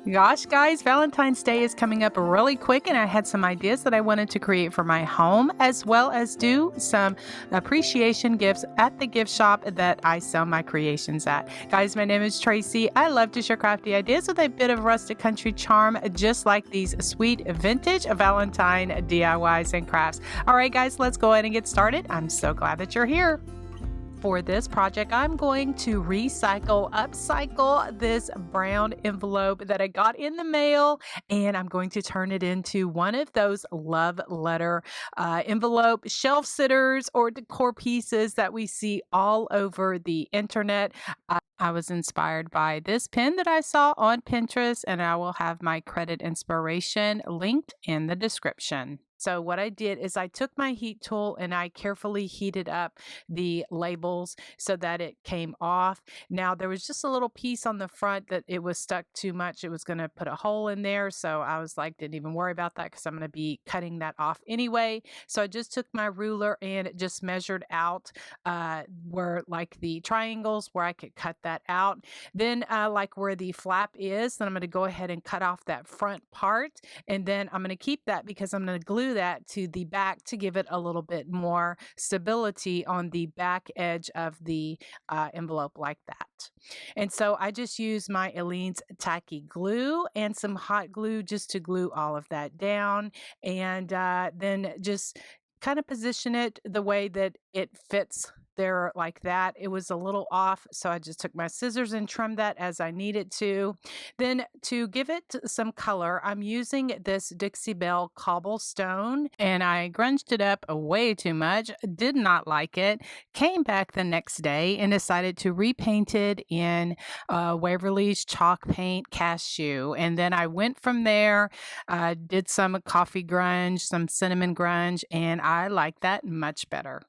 Gosh, guys, Valentine's Day is coming up really quick, and I had some ideas that I wanted to create for my home, as well as do some appreciation gifts at the gift shop that I sell my creations at. Guys, my name is Tracy. I love to share crafty ideas with a bit of rustic country charm, just like these sweet vintage Valentine DIYs and crafts. All right, guys, let's go ahead and get started. I'm so glad that you're here. For this project, I'm going to upcycle this brown envelope that I got in the mail, and I'm going to turn it into one of those love letter envelope shelf sitters or decor pieces that we see all over the internet. I was inspired by this pin that I saw on Pinterest, and I will have my credit inspiration linked in the description. So what I did is I took my heat tool and I carefully heated up the labels so that it came off. Now there was just a little piece on the front that it was stuck too much. It was going to put a hole in there. So I was like, didn't even worry about that because I'm going to be cutting that off anyway. So I just took my ruler and just measured out where like the triangles where I could cut that out. Then like where the flap is, then I'm going to go ahead and cut off that front part. And then I'm going to keep that because I'm going to glue that to the back to give it a little bit more stability on the back edge of the envelope like that. And so I just use my Aleene's tacky glue and some hot glue just to glue all of that down, and then just kind of position it the way that it fits there like that. It was a little off, so I just took my scissors and trimmed that as I needed to. Then to give it some color, I'm using this Dixie Belle cobblestone, and I grunged it up way too much, did not like it, came back the next day and decided to repaint it in Waverly's chalk paint cashew. And then I went from there, did some coffee grunge, some cinnamon grunge, and I like that much better.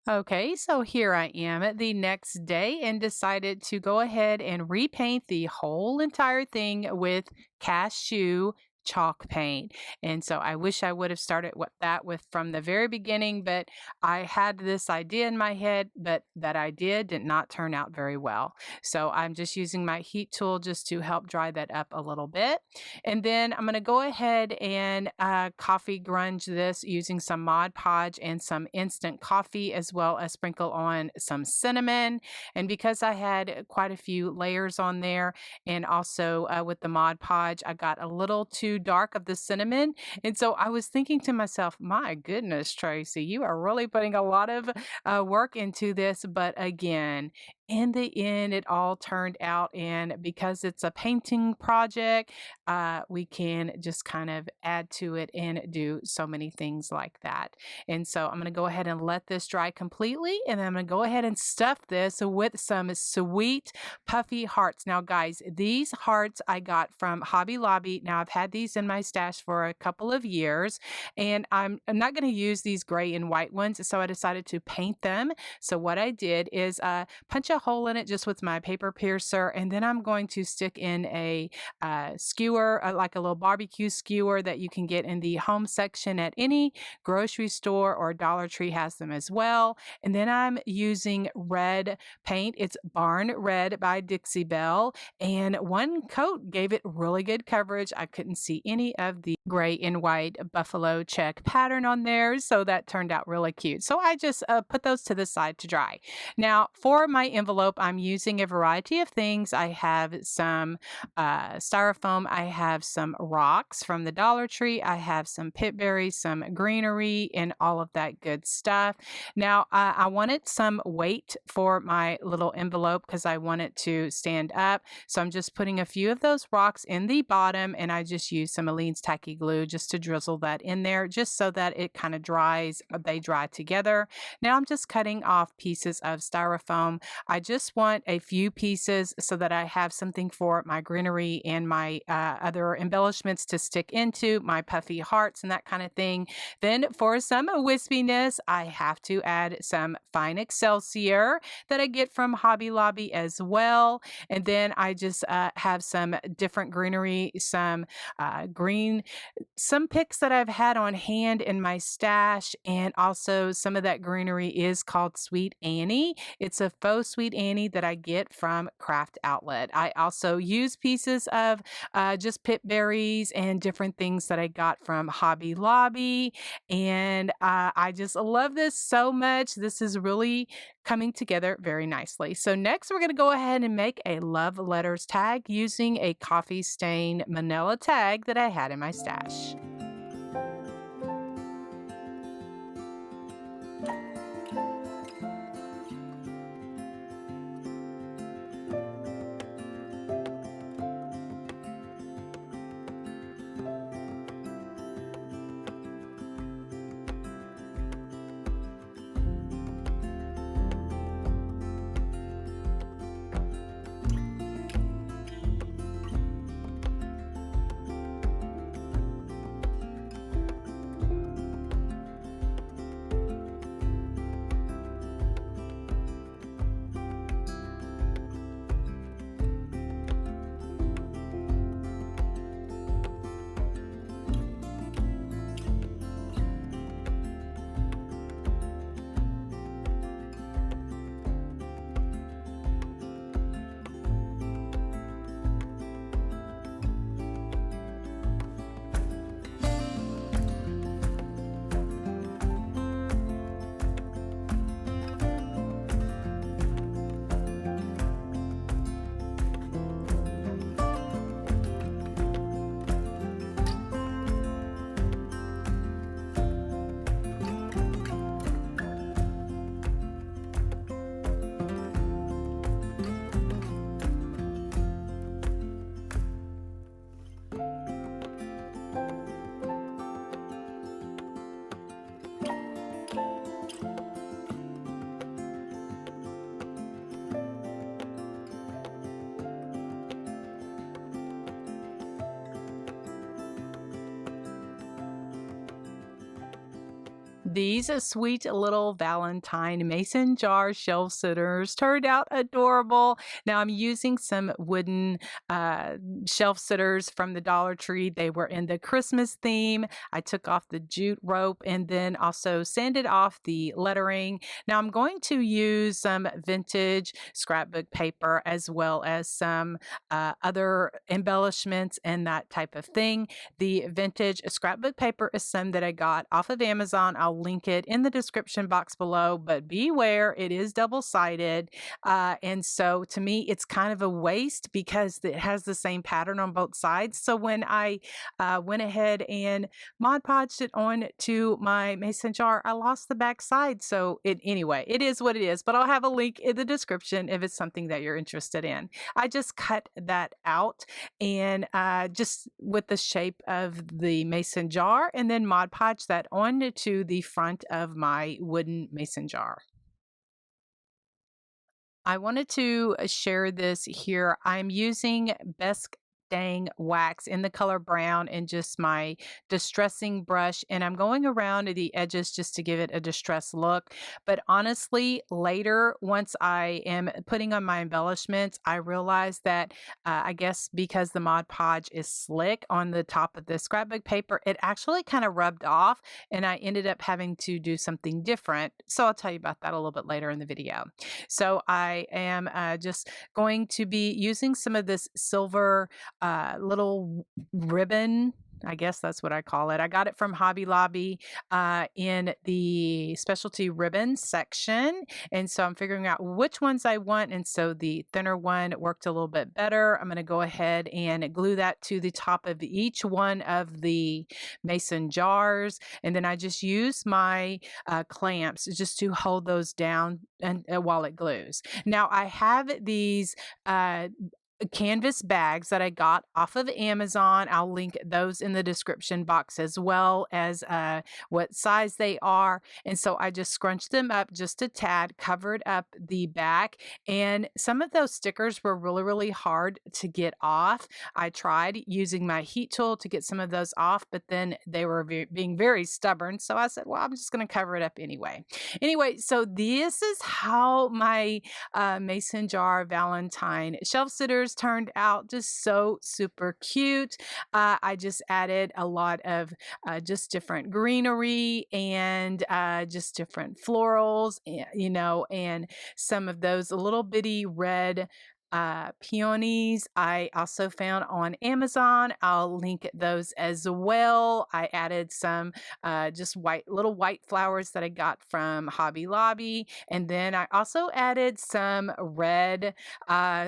Okay, so here I am the next day and decided to go ahead and repaint the whole entire thing with cashew chalk paint. And so I wish I would have started with from the very beginning, but I had this idea in my head, but that idea did not turn out very well. So I'm just using my heat tool just to help dry that up a little bit. And then I'm going to go ahead and coffee grunge this using some Mod Podge and some instant coffee, as well as sprinkle on some cinnamon. And because I had quite a few layers on there, and also with the Mod Podge, I got a little too dark of the cinnamon. And so I was thinking to myself, my goodness, Tracy, you are really putting a lot of work into this. But again, in the end, it all turned out. And because it's a painting project, we can just kind of add to it and do so many things like that. And so I'm going to go ahead and let this dry completely. And then I'm going to go ahead and stuff this with some sweet puffy hearts. Now, guys, these hearts I got from Hobby Lobby. Now, I've had these in my stash for a couple of years, and I'm not going to use these gray and white ones. So I decided to paint them. So what I did is punch a hole in it just with my paper piercer, and then I'm going to stick in a skewer, like a little barbecue skewer that you can get in the home section at any grocery store, or Dollar Tree has them as well. And then I'm using red paint. It's Barn Red by Dixie Belle, and one coat gave it really good coverage. I couldn't see any of the gray and white buffalo check pattern on there, so that turned out really cute. So I just put those to the side to dry. Now, for my envelope, I'm using a variety of things. I have some styrofoam. I have some rocks from the Dollar Tree. I have some pit berries, some greenery, and all of that good stuff. Now, I wanted some weight for my little envelope because I want it to stand up. So I'm just putting a few of those rocks in the bottom, and I just use some Aleene's tacky glue just to drizzle that in there, just so that it kind of dries, they dry together. Now I'm just cutting off pieces of styrofoam. I just want a few pieces so that I have something for my greenery and my other embellishments to stick into, my puffy hearts and that kind of thing. Then for some wispiness, I have to add some fine excelsior that I get from Hobby Lobby as well. And then I just have some different greenery, some green, some picks that I've had on hand in my stash. And also some of that greenery is called Sweet Annie. It's a faux sweet Sweet Annie that I get from Craft Outlet. I also use pieces of just pip berries and different things that I got from Hobby Lobby. And I just love this so much. This is really coming together very nicely. So next we're going to go ahead and make a love letters tag using a coffee stain manila tag that I had in my stash. These sweet little Valentine mason jar shelf sitters turned out adorable. Now I'm using some wooden shelf sitters from the Dollar Tree. They were in the Christmas theme. I took off the jute rope and then also sanded off the lettering. Now I'm going to use some vintage scrapbook paper as well as some other embellishments and that type of thing. The vintage scrapbook paper is some that I got off of Amazon. I'll link it in the description box below, but beware, it is double-sided. And so to me, it's kind of a waste because it has the same pattern on both sides. So when I went ahead and Mod Podged it on to my mason jar, I lost the back side. So anyway, it is what it is, but I'll have a link in the description if it's something that you're interested in. I just cut that out and just with the shape of the mason jar and then Mod Podge that on to the front of my wooden mason jar. I wanted to share this here. I'm using Best Dang wax in the color brown and just my distressing brush, and I'm going around the edges just to give it a distressed look. But honestly, later once I am putting on my embellishments, I realized that I guess because the Mod Podge is slick on the top of the scrapbook paper, it actually kind of rubbed off and I ended up having to do something different. So I'll tell you about that a little bit later in the video. So I am just going to be using some of this silver little ribbon. I guess that's what I call it. I got it from Hobby Lobby in the specialty ribbon section. And so I'm figuring out which ones I want. And so the thinner one worked a little bit better. I'm going to go ahead and glue that to the top of each one of the mason jars. And then I just use my clamps just to hold those down and while it glues. Now I have these canvas bags that I got off of Amazon. I'll link those in the description box as well as what size they are. And so I just scrunched them up just a tad, covered up the back. And some of those stickers were really, really hard to get off. I tried using my heat tool to get some of those off, but then they were being very stubborn. So I said, well, I'm just going to cover it up anyway. Anyway, so this is how my mason jar Valentine shelf sitters pictures turned out just so super cute. I just added a lot of just different greenery and just different florals, and some of those little bitty red peonies I also found on Amazon. I'll link those as well. I added some just little white flowers that I got from Hobby Lobby, and then I also added some red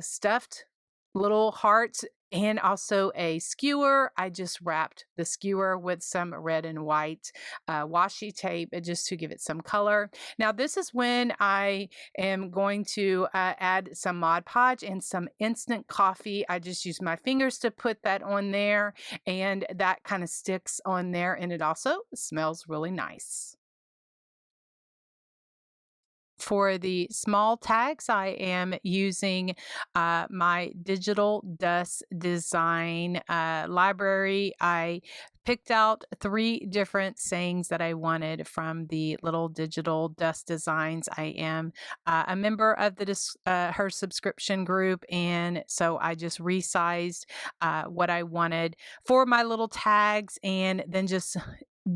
stuffed little hearts and also a skewer. I just wrapped the skewer with some red and white washi tape just to give it some color. Now, this is when I am going to add some Mod Podge and some instant coffee. I just use my fingers to put that on there, and that kind of sticks on there, and it also smells really nice. For the small tags, I am using my digital dust design library. I picked out 3 different sayings that I wanted from the little digital dust designs. I am a member of her subscription group, and so I just resized what I wanted for my little tags, and then just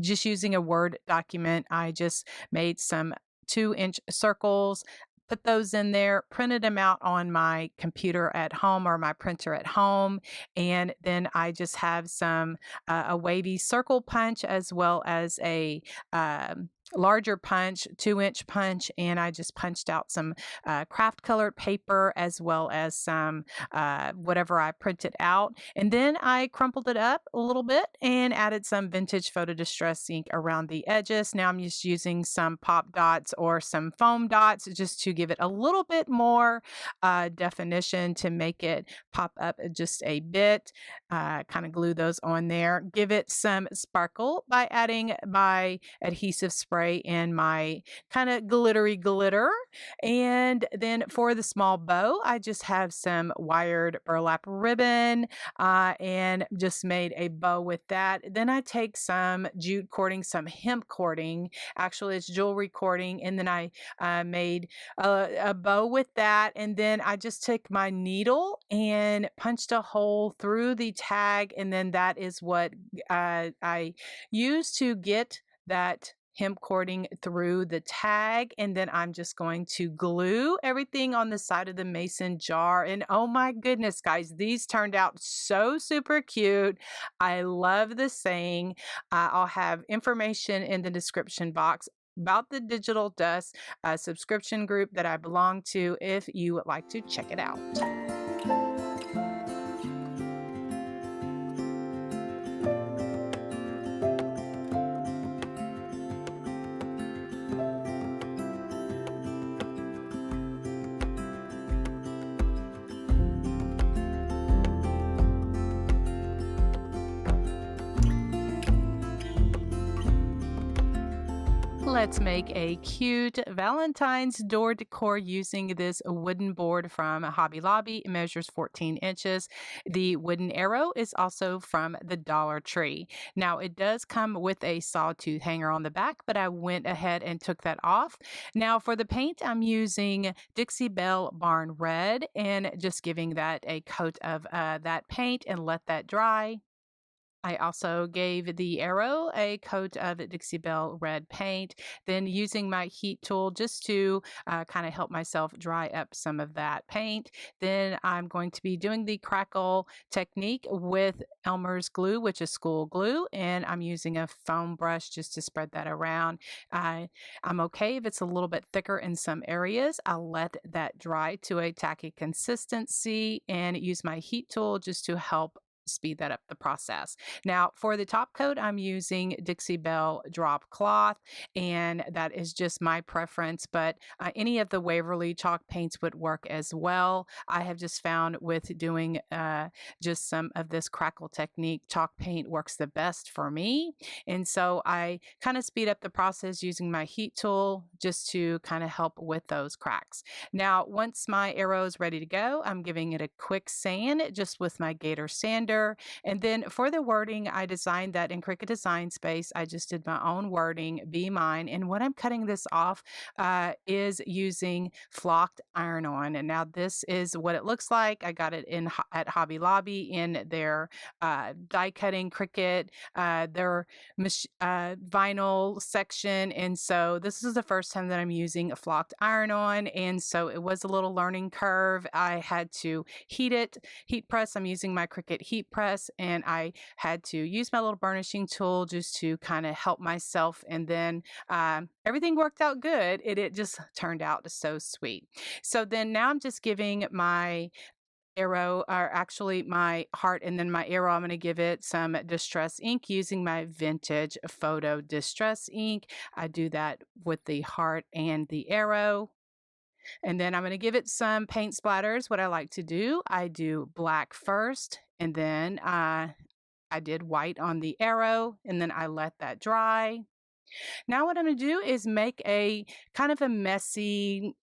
using a Word document, I just made some 2-inch circles, put those in there, printed them out on my computer at home or my printer at home. And then I just have a wavy circle punch as well as a larger punch, 2-inch punch, and I just punched out some craft colored paper as well as some whatever I printed out. And then I crumpled it up a little bit and added some vintage photo distress ink around the edges. Now I'm just using some pop dots or some foam dots just to give it a little bit more definition to make it pop up just a bit. Kind of glue those on there. Give it some sparkle by adding my adhesive spray and my kind of glittery glitter. And then for the small bow, I just have some wired burlap ribbon and just made a bow with that. Then I take some jute cording, some hemp cording. Actually, it's jewelry cording. And then I made a bow with that. And then I just took my needle and punched a hole through the tag. And then that is what I used to get that hemp cording through the tag. And then I'm just going to glue everything on the side of the mason jar. And oh my goodness, guys, these turned out so super cute. I love the saying. I'll have information in the description box about the Digital Dust subscription group that I belong to if you would like to check it out. Let's make a cute Valentine's door decor using this wooden board from Hobby Lobby. It measures 14 inches. The wooden arrow is also from the Dollar Tree. Now, it does come with a sawtooth hanger on the back, but I went ahead and took that off. Now, for the paint, I'm using Dixie Belle Barn Red and just giving that a coat of that paint and let that dry. I also gave the arrow a coat of Dixie Belle red paint, then using my heat tool just to kind of help myself dry up some of that paint. Then I'm going to be doing the crackle technique with Elmer's glue, which is school glue, and I'm using a foam brush just to spread that around. I'm okay if it's a little bit thicker in some areas. I'll let that dry to a tacky consistency and use my heat tool just to help speed that up the process. Now, for the top coat, I'm using Dixie Belle drop cloth, and that is just my preference, but any of the Waverly chalk paints would work as well. I have just found with doing just some of this crackle technique, chalk paint works the best for me. And so I kind of speed up the process using my heat tool just to kind of help with those cracks. Now, once my arrow is ready to go, I'm giving it a quick sand just with my Gator sander. calendar. And then for the wording, I designed that in Cricut Design Space. I just did my own wording, Be Mine. And what I'm cutting this off is using flocked iron-on. And now this is what it looks like. I got it at Hobby Lobby in their die cutting Cricut, their vinyl section. And so this is the first time that I'm using a flocked iron-on. And so it was a little learning curve. I had to heat press. I'm using my Cricut heat press, and I had to use my little burnishing tool just to kind of help myself. And then everything worked out good. It just turned out so sweet. So then now I'm just giving my arrow, or actually my heart, and then my arrow, I'm going to give it some distress ink using my vintage photo distress ink. I do that with the heart and the arrow. And then I'm going to give it some paint splatters. What I like to do, I do black first, and then I did white on the arrow, and then I let that dry. Now what I'm going to do is make a kind of a messy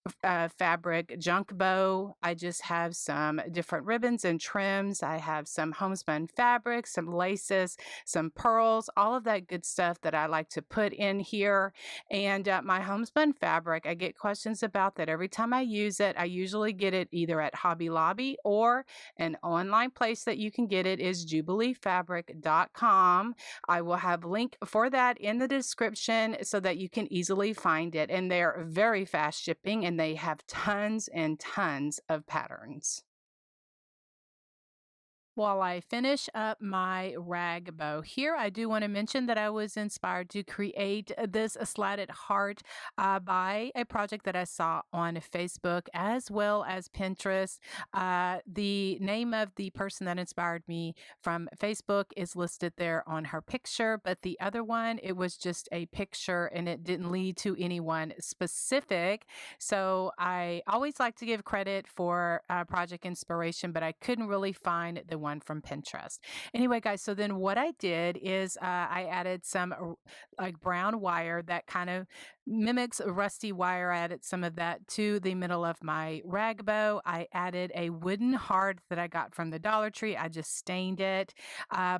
fabric junk bow. I just have some different ribbons and trims. I have some homespun fabric, some laces, some pearls, all of that good stuff that I like to put in here. And my homespun fabric, I get questions about that every time I use it. I usually get it either at Hobby Lobby, or an online place that you can get it is jubileefabric.com. I will have a link for that in the description so that you can easily find it. And they're very fast shipping, and they have tons and tons of patterns. While I finish up my rag bow here, I do want to mention that I was inspired to create this slatted heart by a project that I saw on Facebook as well as Pinterest. The name of the person that inspired me from Facebook is listed there on her picture, but the other one, it was just a picture and it didn't lead to anyone specific. So I always like to give credit for project inspiration, but I couldn't really find the one from Pinterest. Anyway, guys, so then what I did is I added some like brown wire that kind of mimics rusty wire. I added some of that to the middle of my rag bow. I added a wooden heart that I got from the Dollar Tree. I just stained it,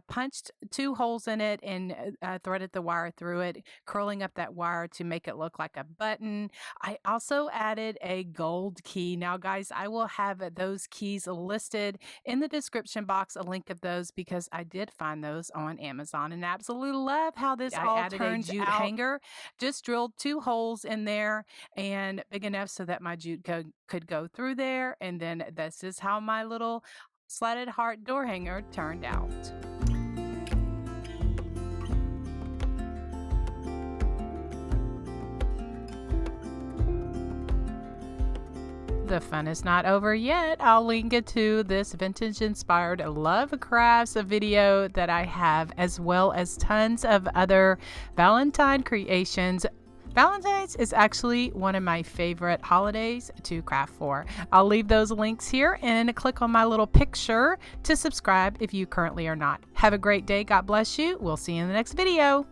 punched 2 holes in it, and threaded the wire through it, curling up that wire to make it look like a button. I also added a gold key. Now, guys, I will have those keys listed in the description box, a link of those, because I did find those on Amazon and absolutely love how this all added a jute hanger. Just drilled 2 holes in there and big enough so that my jute could go through there. And then this is how my little slatted heart door hanger turned out. The fun is not over yet. I'll link it to this vintage inspired love crafts video that I have, as well as tons of other Valentine creations. Valentine's is actually one of my favorite holidays to craft for. I'll leave those links here, and click on my little picture to subscribe if you currently are not. Have a great day. God bless you. We'll see you in the next video.